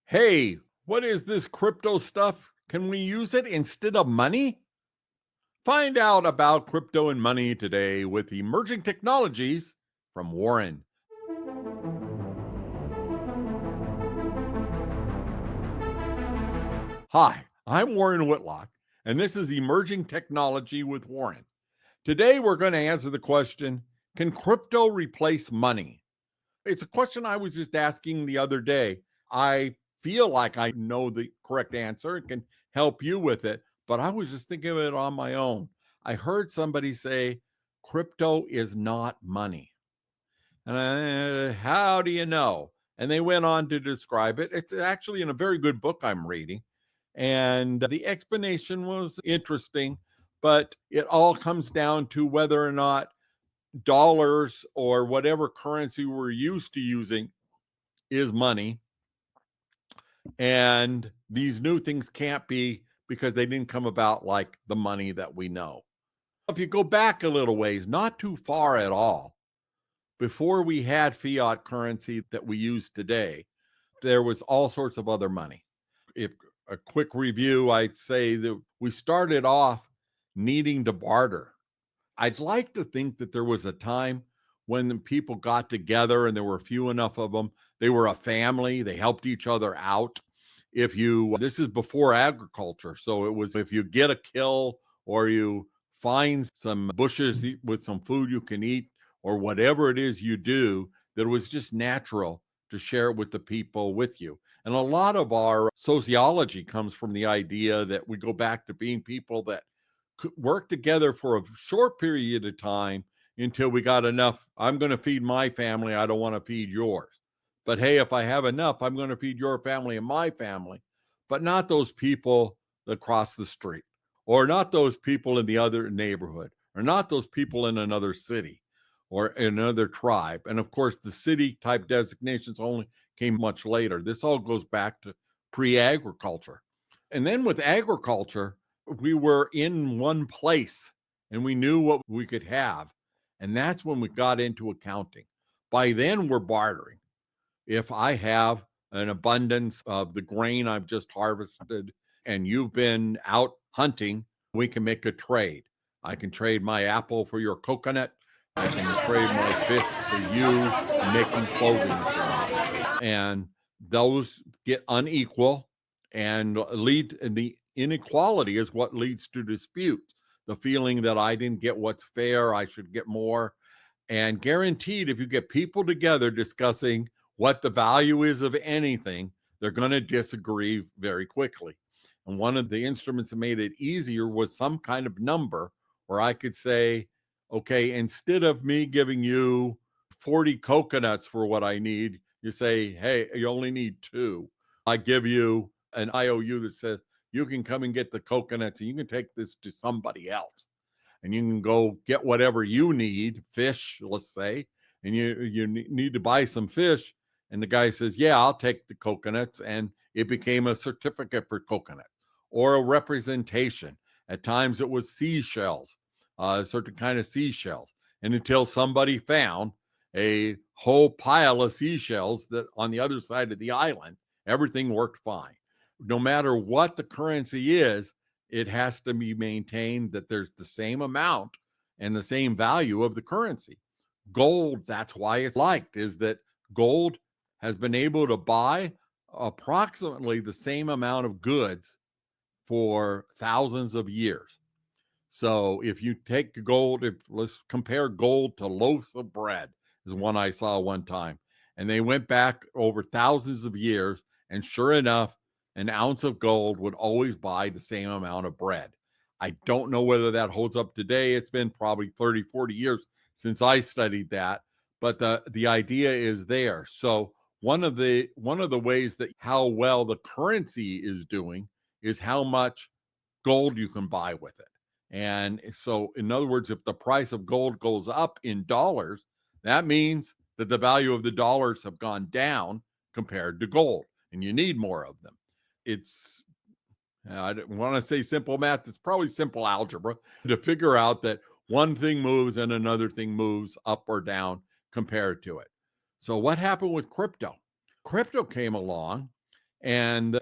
Hey, what is this crypto stuff? Can we use it instead of money? Find out about crypto and money today with emerging technologies from Warren. Hi, I'm Warren Whitlock, and this is Emerging Technology with Warren. Today, we're going to answer the question: can crypto replace money? It's a question I was just asking the other day. I feel like I know the correct answer and can help you with it, but I was just thinking of it on my own. I heard somebody say crypto is not money. And how do you know? And they went on to describe it. It's actually in a very good book I'm reading. And the explanation was interesting, but it all comes down to whether or not dollars or whatever currency we're used to using is money. And these new things can't be because they didn't come about like the money that we know. If you go back a little ways, not too far at all, before we had fiat currency that we use today, there was all sorts of other money. If a quick review, I'd say that we started off needing to barter. I'd like to think that there was a time when the people got together and there were few enough of them. They were a family, they helped each other out. If you, this is before agriculture. So it was if you get a kill or you find some bushes with some food you can eat or whatever it is you do, that it was just natural to share it with the people with you. And a lot of our sociology comes from the idea that we go back to being people that work together for a short period of time until we got enough. I'm going to feed my family. I don't want to feed yours. But hey, if I have enough, I'm going to feed your family and my family, but not those people across the street, or not those people in the other neighborhood, or not those people in another city or in another tribe. And of course, the city type designations only came much later. This all goes back to pre agriculture. And then with agriculture, we were in one place and we knew what we could have. And that's when we got into accounting. By then, we're bartering. If I have an abundance of the grain I've just harvested and you've been out hunting, we can make a trade. I can trade my apple for your coconut. I can trade my fish for you making clothing. And those get unequal and lead, and the inequality is what leads to disputes. The feeling that I didn't get what's fair, I should get more. And guaranteed, if you get people together discussing what the value is of anything, they're going to disagree very quickly. And one of the instruments that made it easier was some kind of number where I could say, okay, instead of me giving you 40 coconuts for what I need, you say, hey, you only need two. I give you an IOU that says you can come and get the coconuts and you can take this to somebody else and you can go get whatever you need, fish, let's say, and you need to buy some fish. And the guy says, yeah, I'll take the coconuts. And it became a certificate for coconut or a representation. At times it was seashells, a certain kind of seashells. And until somebody found a whole pile of seashells that on the other side of the island, everything worked fine. No matter what the currency is, it has to be maintained that there's the same amount and the same value of the currency. Gold, that's why it's liked, is that gold has been able to buy approximately the same amount of goods for thousands of years. So if you take gold, if let's compare gold to loaves of bread, is one I saw one time. And they went back over thousands of years, and sure enough, an ounce of gold would always buy the same amount of bread. I don't know whether that holds up today. It's been probably 30, 40 years since I studied that, but the idea is there. So one of the ways that how well the currency is doing is how much gold you can buy with it. And so, in other words, if the price of gold goes up in dollars, that means that the value of the dollars have gone down compared to gold, and you need more of them. It's, I don't want to say simple math, it's probably simple algebra to figure out that one thing moves and another thing moves up or down compared to it. So, what happened with crypto? Crypto came along And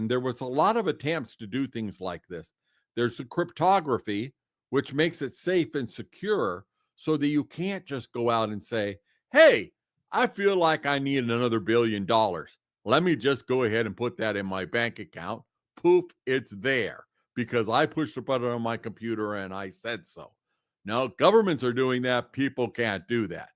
there was a lot of attempts to do things like this. There's the cryptography, which makes it safe and secure so that you can't just go out and say, hey, I feel like I need another $1 billion. Let me just go ahead and put that in my bank account. Poof, it's there because I pushed the button on my computer and I said so. Now, governments are doing that. People can't do that.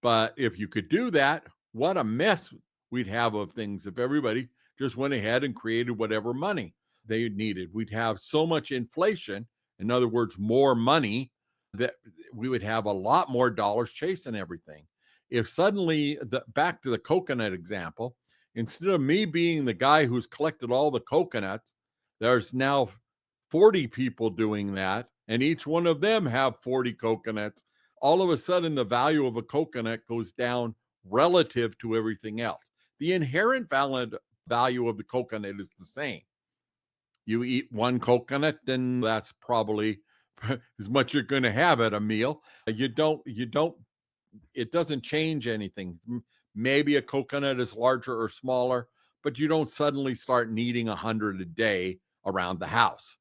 But if you could do that, what a mess we'd have of things if everybody just went ahead and created whatever money they needed. We'd have so much inflation, in other words, more money, that we would have a lot more dollars chasing everything. If suddenly, back to the coconut example, instead of me being the guy who's collected all the coconuts, there's now 40 people doing that, and each one of them have 40 coconuts. All of a sudden, the value of a coconut goes down relative to everything else. The inherent value of the coconut is the same. You eat one coconut, then that's probably as much you're going to have at a meal. You don't, it doesn't change anything. Maybe a coconut is larger or smaller, but you don't suddenly start needing 100 a day around the house.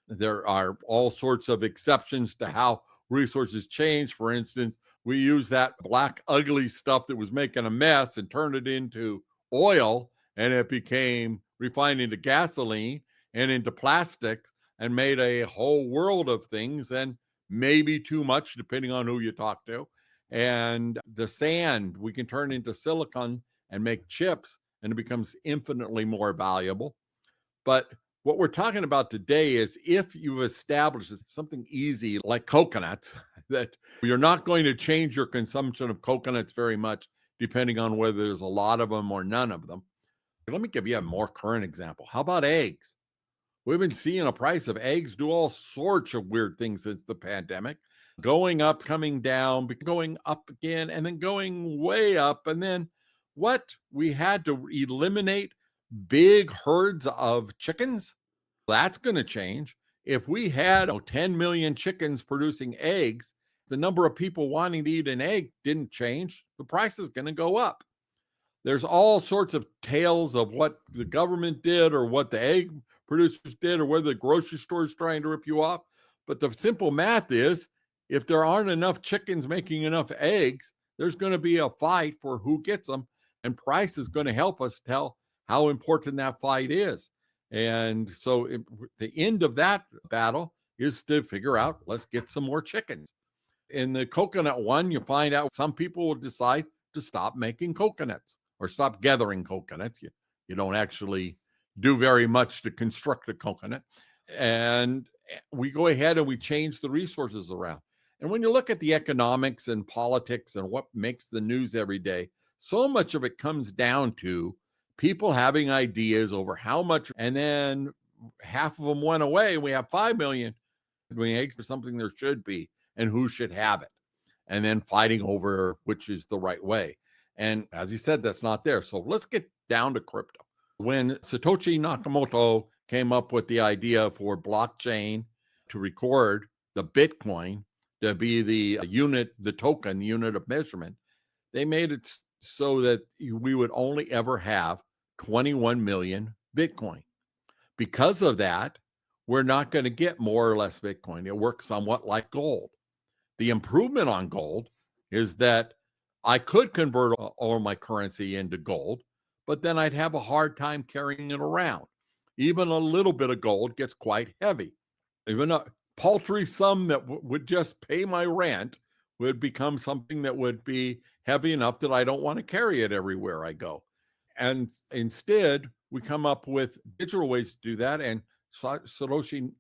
There are all sorts of exceptions to how resources change. For instance, we use that black, ugly stuff that was making a mess and turned it into oil, and it became refined into gasoline and into plastic and made a whole world of things, and maybe too much, depending on who you talk to. And the sand we can turn into silicon and make chips, and it becomes infinitely more valuable. But what we're talking about today is if you've established something easy like coconuts, that you're not going to change your consumption of coconuts very much, depending on whether there's a lot of them or none of them. Let me give you a more current example. How about eggs? We've been seeing a price of eggs do all sorts of weird things since the pandemic, going up, coming down, going up again, and then going way up. And then what? We had to eliminate big herds of chickens. That's going to change. If we had 10 million chickens producing eggs, the number of people wanting to eat an egg didn't change. The price is going to go up. There's all sorts of tales of what the government did or what the egg producers did or whether the grocery store is trying to rip you off. But the simple math is if there aren't enough chickens making enough eggs, there's going to be a fight for who gets them. And price is going to help us tell how important that fight is. And so the end of that battle is to figure out, let's get some more chickens. In the coconut one, you find out some people will decide to stop making coconuts or stop gathering coconuts. You don't actually do very much to construct a coconut. And we go ahead and we change the resources around. And when you look at the economics and politics and what makes the news every day, so much of it comes down to people having ideas over how much, and then half of them went away. We have 5 million doing eggs for something there should be and who should have it. And then fighting over which is the right way. And as he said, that's not there. So let's get down to crypto. When Satoshi Nakamoto came up with the idea for blockchain to record the Bitcoin to be the unit, the token, the unit of measurement, they made it so that we would only ever have 21 million Bitcoin. Because of that, we're not going to get more or less Bitcoin. It works somewhat like gold. The improvement on gold is that I could convert all my currency into gold, but then I'd have a hard time carrying it around. Even a little bit of gold gets quite heavy. Even a paltry sum that would just pay my rent would become something that would be heavy enough that I don't want to carry it everywhere I go. And instead, we come up with digital ways to do that. And Satoshi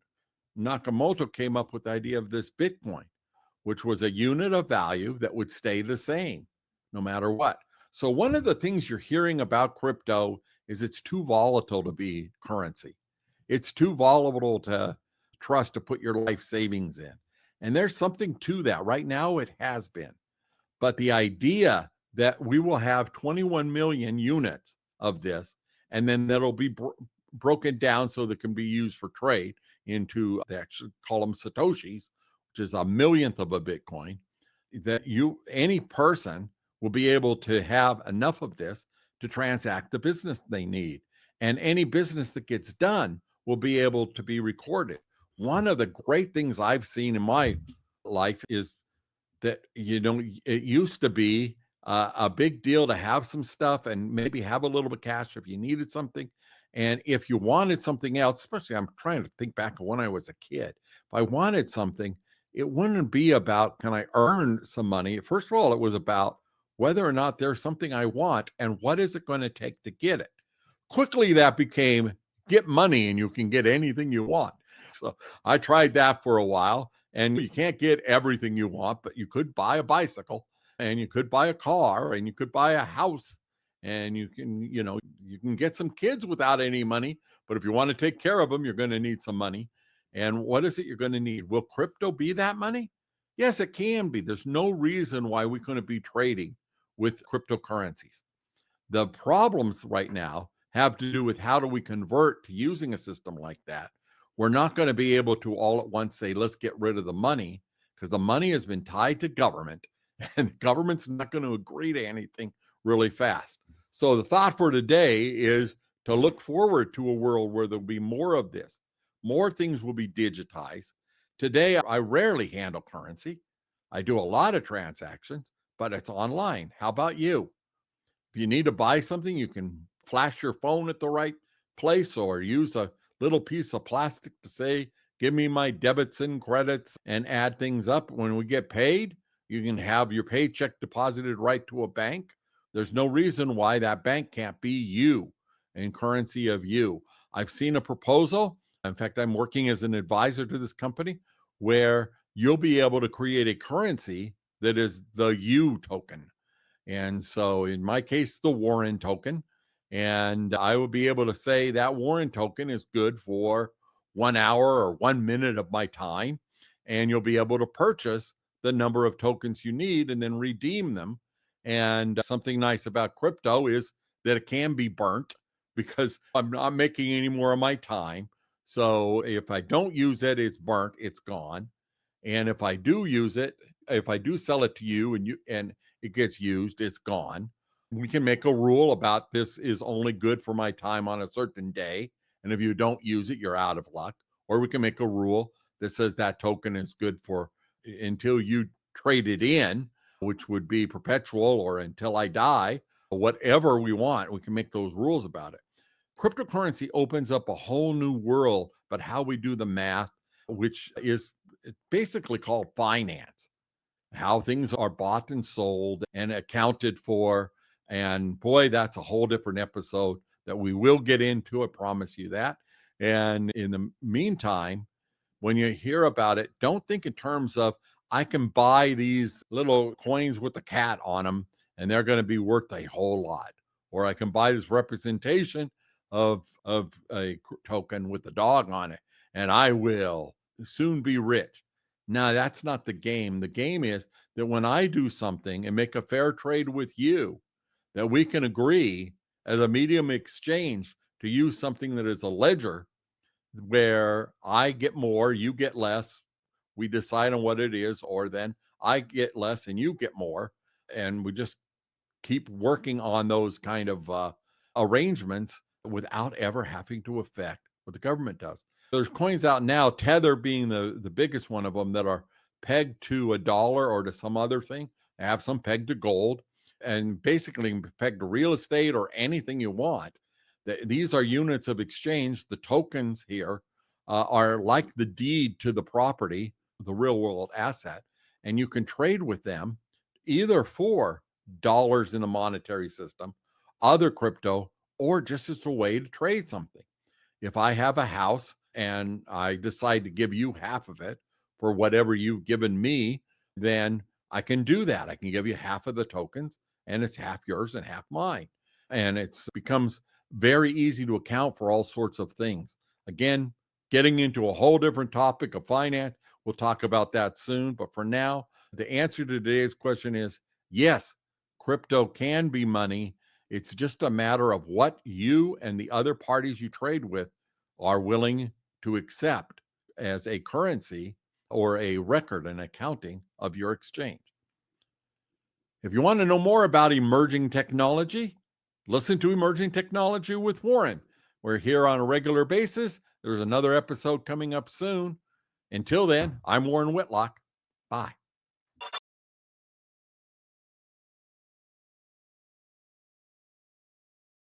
Nakamoto came up with the idea of this Bitcoin, which was a unit of value that would stay the same no matter what. So one of the things you're hearing about crypto is it's too volatile to be currency. It's too volatile to trust to put your life savings in. And there's something to that. Right now it has been. But the idea that we will have 21 million units of this, and then that'll be broken down so that can be used for trade into, they actually call them Satoshis, which is a millionth of a Bitcoin, that any person will be able to have enough of this to transact the business they need. and any business that gets done will be able to be recorded. One of the great things I've seen in my life is that, it used to be a big deal to have some stuff and maybe have a little bit of cash if you needed something. And if you wanted something else, especially I'm trying to think back of when I was a kid, if I wanted something, it wouldn't be about can I earn some money? First of all, it was about whether or not there's something I want and what is it going to take to get it. Quickly, that became get money and you can get anything you want. So I tried that for a while, and you can't get everything you want, but you could buy a bicycle and you could buy a car and you could buy a house and you can get some kids without any money, but if you want to take care of them, you're going to need some money. And what is it you're going to need? Will crypto be that money? Yes, it can be. There's no reason why we couldn't be trading with cryptocurrencies. The problems right now have to do with how do we convert to using a system like that. We're not going to be able to all at once say, let's get rid of the money because the money has been tied to government and the government's not going to agree to anything really fast. So the thought for today is to look forward to a world where there'll be more of this. More things will be digitized. Today, I rarely handle currency. I do a lot of transactions, but it's online. How about you? If you need to buy something, you can flash your phone at the right place or use a little piece of plastic to say, give me my debits and credits and add things up. When we get paid, you can have your paycheck deposited right to a bank. There's no reason why that bank can't be you in currency of you. I've seen a proposal. In fact, I'm working as an advisor to this company where you'll be able to create a currency that is the you token. And so in my case, the Warren token. And I would be able to say that Warren token is good for 1 hour or 1 minute of my time. And you'll be able to purchase the number of tokens you need and then redeem them. And something nice about crypto is that it can be burnt because I'm not making any more of my time. So if I don't use it, it's burnt, it's gone. And if I do use it, if I do sell it to you and it gets used, it's gone. We can make a rule about this is only good for my time on a certain day. And if you don't use it, you're out of luck. Or we can make a rule that says that token is good for until you trade it in, which would be perpetual or until I die, whatever we want. We can make those rules about it. Cryptocurrency opens up a whole new world, but how we do the math, which is basically called finance, how things are bought and sold and accounted for. And boy, that's a whole different episode that we will get into. I promise you that. And in the meantime, when you hear about it, don't think in terms of I can buy these little coins with the cat on them and they're going to be worth a whole lot. Or I can buy this representation of a token with the dog on it and I will soon be rich. No, that's not the game. The game is that when I do something and make a fair trade with you, that we can agree as a medium exchange to use something that is a ledger where I get more, you get less. We decide on what it is, or then I get less and you get more. And we just keep working on those kind of arrangements without ever having to affect what the government does. There's coins out now, Tether being the biggest one of them, that are pegged to a dollar or to some other thing. I have some pegged to gold and basically pegged to real estate or anything you want. These are units of exchange. The tokens here are like the deed to the property, the real world asset, and you can trade with them either for dollars in a monetary system, other crypto, or just as a way to trade something. If I have a house and I decide to give you half of it for whatever you've given me, then I can do that. I can give you half of the tokens and it's half yours and half mine. And it becomes very easy to account for all sorts of things. Again, getting into a whole different topic of finance. We'll talk about that soon. But for now, the answer to today's question is yes, crypto can be money. It's just a matter of what you and the other parties you trade with are willing to accept as a currency or a record and accounting of your exchange. If you want to know more about emerging technology, listen to Emerging Technology with Warren. We're here on a regular basis. There's another episode coming up soon. Until then, I'm Warren Whitlock. Bye.